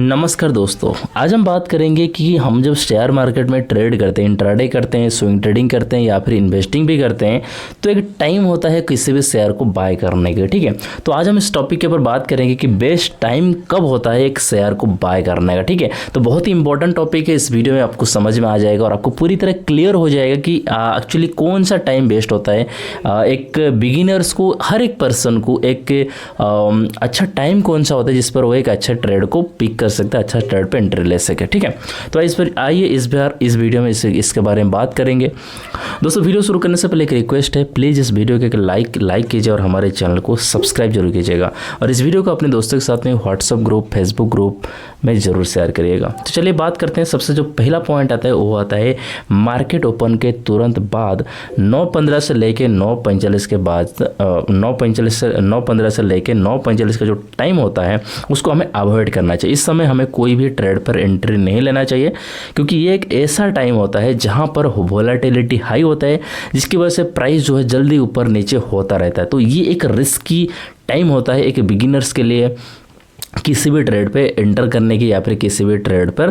नमस्कार दोस्तों, आज हम बात करेंगे कि हम जब शेयर मार्केट में ट्रेड करते हैं, इंट्राडे करते हैं, स्विंग ट्रेडिंग करते हैं या फिर इन्वेस्टिंग भी करते हैं तो एक टाइम होता है किसी भी शेयर को बाय करने के। ठीक है, तो आज हम इस टॉपिक के ऊपर बात करेंगे कि बेस्ट टाइम कब होता है एक शेयर को बाय करने का। ठीक है, तो बहुत ही इंपॉर्टेंट टॉपिक है, इस वीडियो में आपको समझ में आ जाएगा और आपको पूरी तरह क्लियर हो जाएगा कि एक्चुअली कौन सा टाइम बेस्ट होता है एक बिगिनर्स को, हर एक पर्सन को एक अच्छा टाइम कौन सा होता है जिस पर वो एक अच्छा ट्रेड को पिक कर सकते हैं, अच्छा ट्रेड पे एंट्री ले सके। ठीक है, तो इस पर आइए इस बार इस वीडियो में इसके बारे में बात करेंगे। दोस्तों, वीडियो शुरू करने से पहले एक रिक्वेस्ट है, प्लीज़ इस वीडियो के लाइक कीजिए और हमारे चैनल को सब्सक्राइब जरूर कीजिएगा और इस वीडियो को अपने दोस्तों के साथ में व्हाट्सअप ग्रुप, फेसबुक ग्रुप में ज़रूर शेयर करिएगा। तो चलिए बात करते हैं। सबसे जो पहला पॉइंट आता है वो आता है मार्केट ओपन के तुरंत बाद 9:15 से लेके 9:45 के बाद 9:15 से लेके 9:45 का जो टाइम होता है उसको हमें अवॉइड करना चाहिए। इस समय हमें कोई भी ट्रेड पर एंट्री नहीं लेना चाहिए क्योंकि ये एक ऐसा टाइम होता है जहां पर वोलेटिलिटी हाई होता है, जिसकी वजह से प्राइस जो है जल्दी ऊपर नीचे होता रहता है। तो ये एक रिस्की टाइम होता है एक बिगिनर्स के लिए किसी भी ट्रेड पे एंटर करने की या फिर किसी भी ट्रेड पर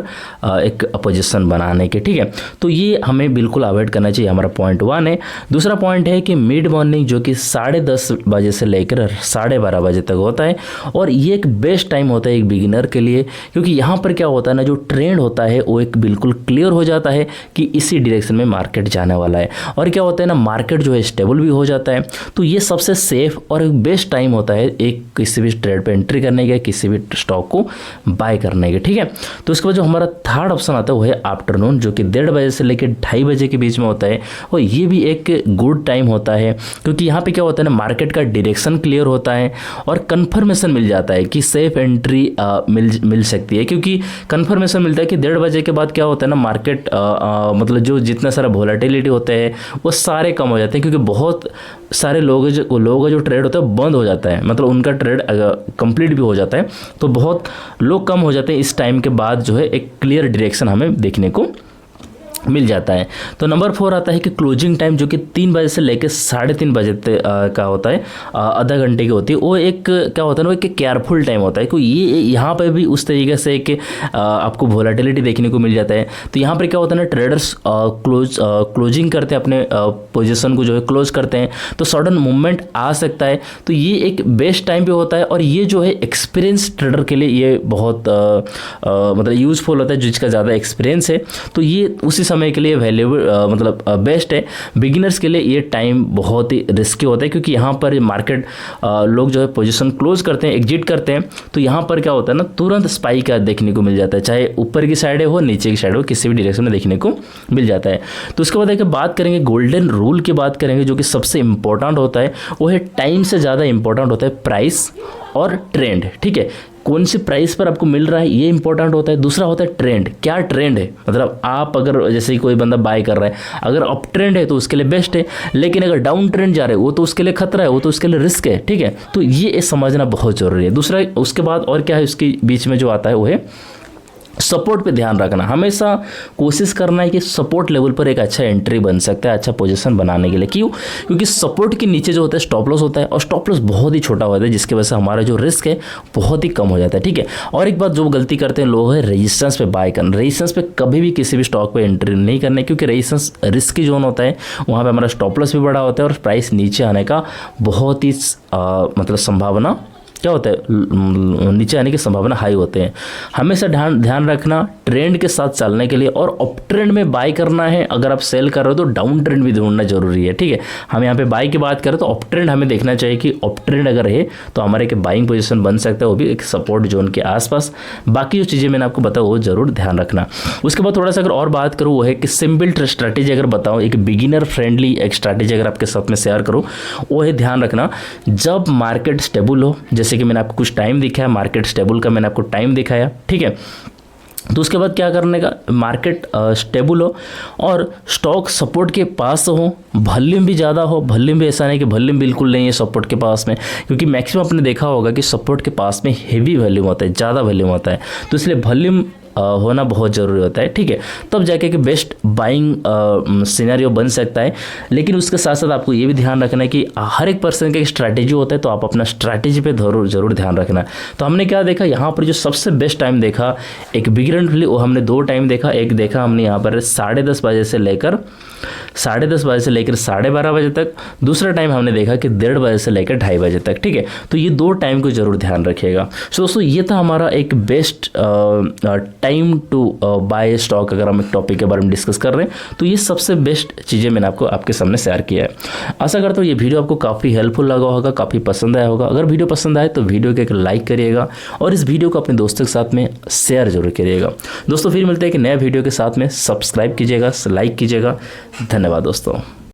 एक पोजीशन बनाने के। ठीक है, तो ये हमें बिल्कुल अवॉइड करना चाहिए, हमारा पॉइंट 1 है। दूसरा पॉइंट है कि मिड मॉर्निंग जो कि 10:30 बजे से लेकर 12:30 बजे तक होता है और ये एक बेस्ट टाइम होता है एक बिगिनर के लिए, क्योंकि यहाँ पर क्या होता है ना, जो ट्रेंड होता है वो एक बिल्कुल क्लियर हो जाता है कि इसी डायरेक्शन में मार्केट जाने वाला है और क्या होता है ना, मार्केट जो है स्टेबल भी हो जाता है। तो ये सबसे सेफ और एक बेस्ट टाइम होता है एक किसी भी ट्रेड पर एंट्री करने का, किसी स्टॉक को बाय करने के। ठीक है, तो इसके बाद जो हमारा थर्ड ऑप्शन आता है वो है आफ्टरनून, जो कि 1:30 बजे से लेकर 2:30 बजे के बीच में होता है और ये भी एक गुड टाइम होता है क्योंकि यहाँ पे क्या होता है ना, मार्केट का डायरेक्शन क्लियर होता है और कंफर्मेशन मिल जाता है कि सेफ एंट्री मिल सकती है, क्योंकि कंफर्मेशन मिलता है कि 1:30 बजे के बाद क्या होता है ना, मार्केट मतलब जो जितना सारा वोलेटिलिटी होता है वो सारे कम हो जाते हैं, क्योंकि बहुत सारे लोगों का जो ट्रेड होता है बंद हो जाता है, मतलब उनका ट्रेड कंप्लीट भी हो जाता है, तो बहुत लोग कम हो जाते हैं। इस टाइम के बाद जो है एक क्लियर डायरेक्शन हमें देखने को मिल जाता है। तो नंबर 4 आता है कि क्लोजिंग टाइम, जो कि 3 बजे से लेकर 3:30 बजे का होता है, आधा घंटे की होती है। वो एक क्या होता है ना, वो एक केयरफुल टाइम होता है क्योंकि ये यहाँ पे भी उस तरीके से एक आपको वोलेटिलिटी देखने को मिल जाता है। तो यहाँ पर क्या होता है ना, ट्रेडर्स क्लोजिंग करते हैं, अपने पोजिशन को जो है क्लोज करते हैं, तो सडन मूवमेंट आ सकता है। तो ये एक बेस्ट टाइम भी होता है और ये जो है एक्सपीरियंस ट्रेडर के लिए ये बहुत मतलब यूजफुल होता है, जिसका ज़्यादा एक्सपीरियंस है। तो ये उसी समय के लिए वैल्यूएबल मतलब बेस्ट है। बिगिनर्स के लिए ये टाइम बहुत ही रिस्की होता है क्योंकि यहाँ पर मार्केट लोग जो है पोजीशन क्लोज करते हैं, एग्जिट करते हैं, तो यहाँ पर क्या होता है ना, तुरंत स्पाइक देखने को मिल जाता है, चाहे ऊपर की साइड हो नीचे की साइड हो, किसी भी डायरेक्शन में देखने को मिल जाता है। तो उसके बाद एक बात करेंगे गोल्डन रूल की बात करेंगे, जो कि सबसे इंपॉर्टेंट होता है, वो है टाइम से ज़्यादा इंपॉर्टेंट होता है प्राइस और ट्रेंड। ठीक है, कौन सी प्राइस पर आपको मिल रहा है ये इंपॉर्टेंट होता है। दूसरा होता है ट्रेंड, क्या ट्रेंड है, मतलब आप अगर जैसे ही कोई बंदा बाय कर रहा है, अगर अप ट्रेंड है तो उसके लिए बेस्ट है, लेकिन अगर डाउन ट्रेंड जा रहे हैं वो तो उसके लिए खतरा है, वो तो उसके लिए रिस्क है। ठीक है, तो ये समझना बहुत जरूरी है। दूसरा उसके बाद और क्या है, उसके बीच में जो आता है वो है सपोर्ट पे ध्यान रखना। हमेशा कोशिश करना है कि सपोर्ट लेवल पर एक अच्छा एंट्री बन सकता है, अच्छा पोजीशन बनाने के लिए। क्यों? क्योंकि सपोर्ट के नीचे जो होता है स्टॉप लॉस होता है और स्टॉप लॉस बहुत ही छोटा होता है, जिसकी वजह से हमारा जो रिस्क है बहुत ही कम हो जाता है। ठीक है, और एक बात जो गलती करते हैं लोग है रेजिस्टेंस पे बाय करना। रेजिस्टेंस पे कभी भी किसी भी स्टॉक पे एंट्री नहीं करना, क्योंकि रेजिस्टेंस रिस्की जोन होता है, वहाँ पर हमारा स्टॉप लॉस भी बड़ा होता है और प्राइस नीचे आने का बहुत ही मतलब संभावना क्या होता है, नीचे आने की संभावना हाई होते हैं। हमेशा ध्यान रखना ट्रेंड के साथ चलने के लिए, और अप ट्रेंड में बाय करना है। अगर आप सेल कर रहे हो तो डाउन ट्रेंड भी ढूंढना जरूरी है। ठीक है, हम यहाँ पे बाय की बात करें तो अप ट्रेंड हमें देखना चाहिए कि अप ट्रेंड अगर है तो हमारे एक बाइंग पोजीशन बन सकता है, वो भी एक सपोर्ट जोन के आसपास। बाकी जो चीज़ें मैंने आपको बताया वो जरूर ध्यान रखना। उसके बाद थोड़ा सा अगर और बात करूँ वो है कि सिंपल स्ट्रैटेजी अगर बताऊँ, एक बिगिनर फ्रेंडली एक स्ट्रैटेजी अगर आपके साथ में शेयर करूँ, वो है ध्यान रखना जब मार्केट स्टेबल हो, जैसे कि मैंने आपको कुछ टाइम दिखाया, मार्केट स्टेबल का मैंने आपको टाइम दिखाया। ठीक है, तो उसके बाद क्या करने का, मार्केट स्टेबल हो और स्टॉक सपोर्ट के पास हो, वॉल्यूम भी ज़्यादा हो। वॉल्यूम भी ऐसा नहीं कि वॉल्यूम बिल्कुल नहीं है सपोर्ट के पास में, क्योंकि मैक्सिमम आपने देखा होगा कि सपोर्ट के पास में हेवी वॉल्यूम होता है, ज़्यादा वॉल्यूम होता है, तो इसलिए वॉल्यूम होना बहुत ज़रूरी होता है, ठीक है। तब जाके कि बेस्ट बाइंग सिनेरियो बन सकता है। लेकिन उसके साथ साथ आपको ये भी ध्यान रखना है कि हर एक पर्सन का एक स्ट्रैटेजी होता है, तो आप अपना स्ट्रैटेजी पे ज़रूर ध्यान रखना। तो हमने क्या देखा यहाँ पर, जो सबसे बेस्ट टाइम देखा एक बिगिनर के लिए, वो हमने 2 टाइम देखा। एक देखा हमने यहाँ पर 10:30 बजे से लेकर 12:30 बजे तक। दूसरा टाइम हमने देखा कि 1:30 बजे से लेकर 2:30 बजे तक, ठीक है। तो ये 2 टाइम को जरूर ध्यान रखिएगा। सो दोस्तों ये था हमारा एक best time to buy stock. अगर हम एक टॉपिक के बारे में डिस्कस कर रहे हैं तो ये सबसे बेस्ट चीज़ें मैंने आपके सामने शेयर किया है। आशा करता हूँ ये वीडियो आपको काफ़ी हेल्पफुल लगा होगा, काफ़ी पसंद आया होगा। अगर वीडियो पसंद आए तो वीडियो को एक लाइक करिएगा और इस वीडियो को अपने दोस्तों के साथ में शेयर जरूर करिएगा। दोस्तों फिर मिलते हैं कि नए वीडियो के साथ में। सब्सक्राइब कीजिएगा, लाइक कीजिएगा। धन्यवाद दोस्तों।